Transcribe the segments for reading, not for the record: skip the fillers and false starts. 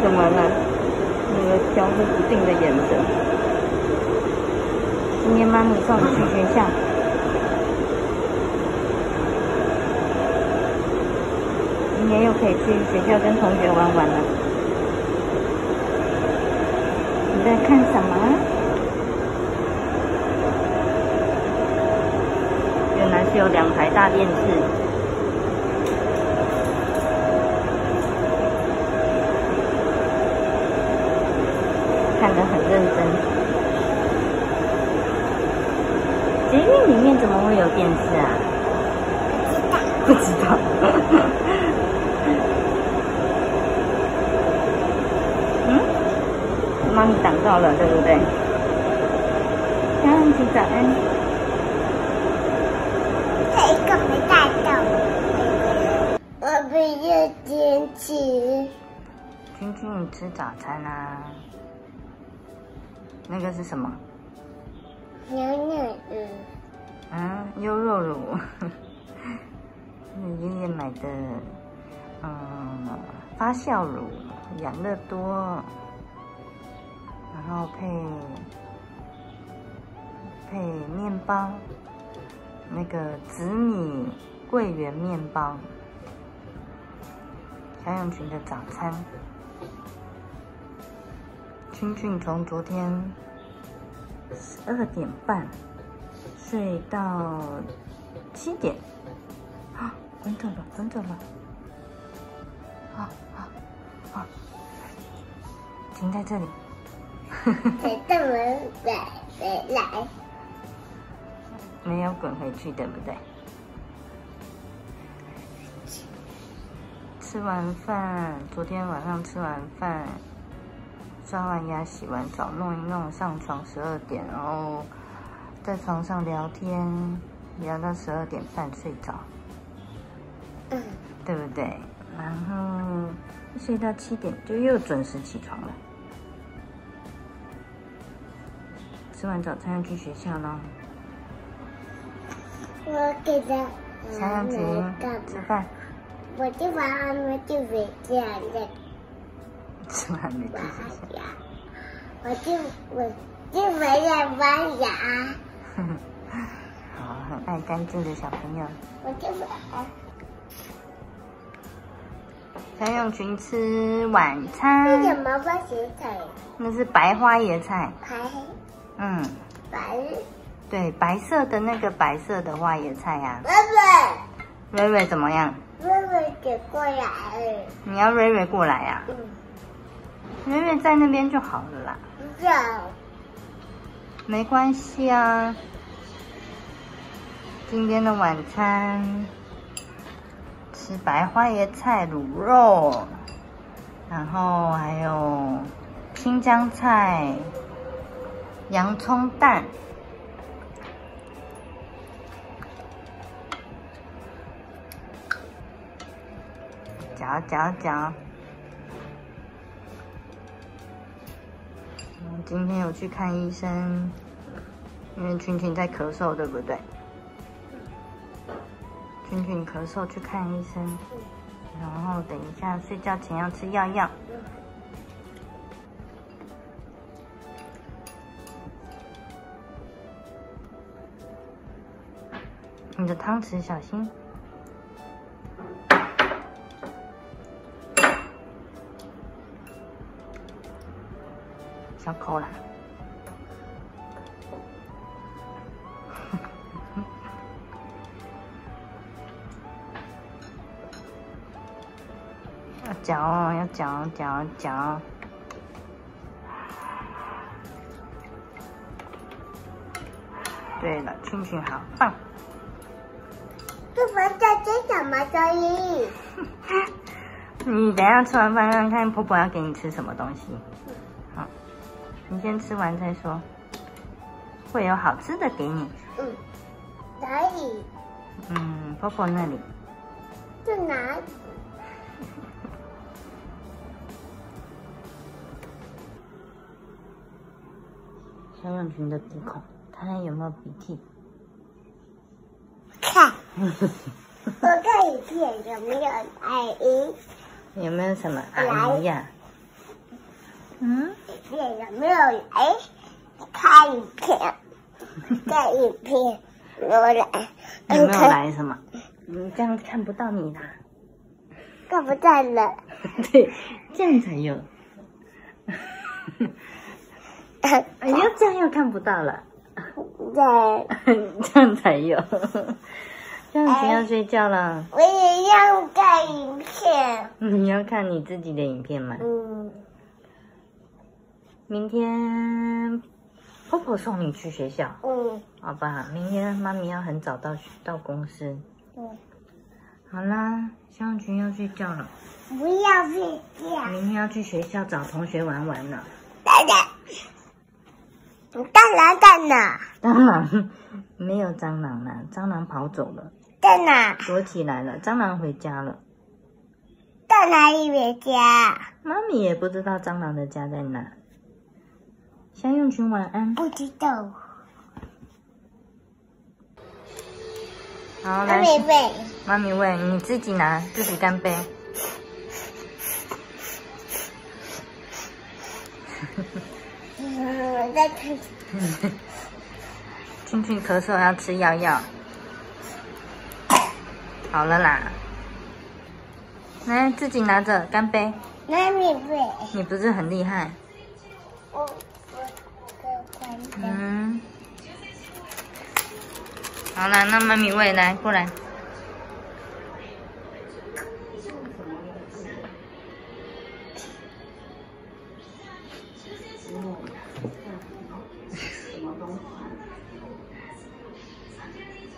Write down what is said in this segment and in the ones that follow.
怎么了？那个飘忽不定的眼神。今天妈咪送你去学校。明天又可以去学校跟同学玩玩了。你在看什么？原来是有2台大电视。看得很认真。捷运里面怎么会有电视啊？不知道。妈咪挡到了，对不对？小勇起早安。这一个没带到，我不要坚持。君君吃早餐啊？那个是什么？牛奶乳。优酪乳。是爷爷买的，发酵乳，养乐多。然后配面包，那个紫米桂圆面包，小永群的早餐。君君从昨天12点半睡到7点，滚走了，滚走了，停在这里。等我来，没有滚回去，对不对？吃完饭，昨天晚上吃完饭，刷完牙、洗完澡，弄一弄，上床12点，然后在床上聊天，聊到12点半睡着，对不对？然后睡到7点，就又准时起床了。吃完早餐要去学校咯。我给他小永群吃饭。我就把他们就回家了。吃完没去学校？我就回来玩牙。好，很爱干净的小朋友。我就小永群吃晚餐。那什么花椰菜？那是白花椰菜。白。对，白色的那个白色的花椰菜呀。瑞瑞怎么样？瑞瑞给过来了。你要瑞瑞过来呀？瑞瑞在那边就好了啦。不要。没关系啊。今天的晚餐吃白花椰菜卤肉，然后还有青江菜、洋葱蛋。嚼。今天有去看医生，因为群群在咳嗽，对不对？群群咳嗽去看医生，然后等一下睡觉前要吃药。你的汤匙小心。小口啦。要嚼哦，要嚼。对了，群群好棒。这房在这什么声音？你等一下吃完饭看看婆婆要给你吃什么东西。好，你先吃完再说，会有好吃的给你。哪里？婆婆那里。在哪里？小永群的鼻孔，看看有没有鼻涕。看，我看影片有没有反应？有没有什么阿姨呀？嗯？有没有来看影片？看影片，我来。有没有来什么？你这样看不到你啦。看不到了。对，这样才有。哎呦，这样又看不到了。对。这样才有。这样子要睡觉了。我也要看影片。你要看你自己的影片吗？嗯。明天婆婆送你去学校。嗯。好吧，明天妈咪要很早到公司。嗯。好啦，肖永群要睡觉了。不要睡觉。明天要去学校找同学玩了。当然在哪？当然没有蟑螂啦，蟑螂跑走了。在哪？躲起来了，蟑螂回家了。到哪里回家？妈咪也不知道蟑螂的家在哪。肖永群晚安。不知道。好，来。妈咪喂。妈咪喂，你自己拿，自己干杯。我在看。俊俊咳嗽要吃药。好了啦，来自己拿着干杯。妈咪喂。你不是很厉害？嗯。好啦，那妈咪喂，来过来。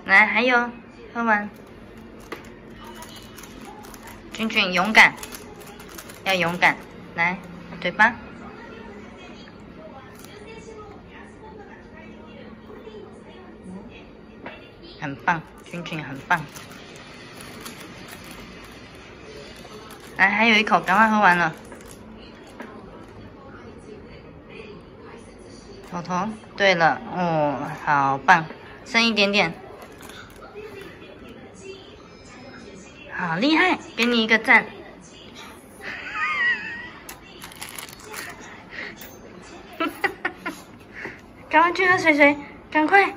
来，还有，喝完。俊俊勇敢，要勇敢。来，嘴巴。很棒，俊俊很棒。来，还有一口，赶快喝完了。头头，对了，哦，好棒，剩一点点。好厉害，给你一个赞。赶快去喝水，赶快。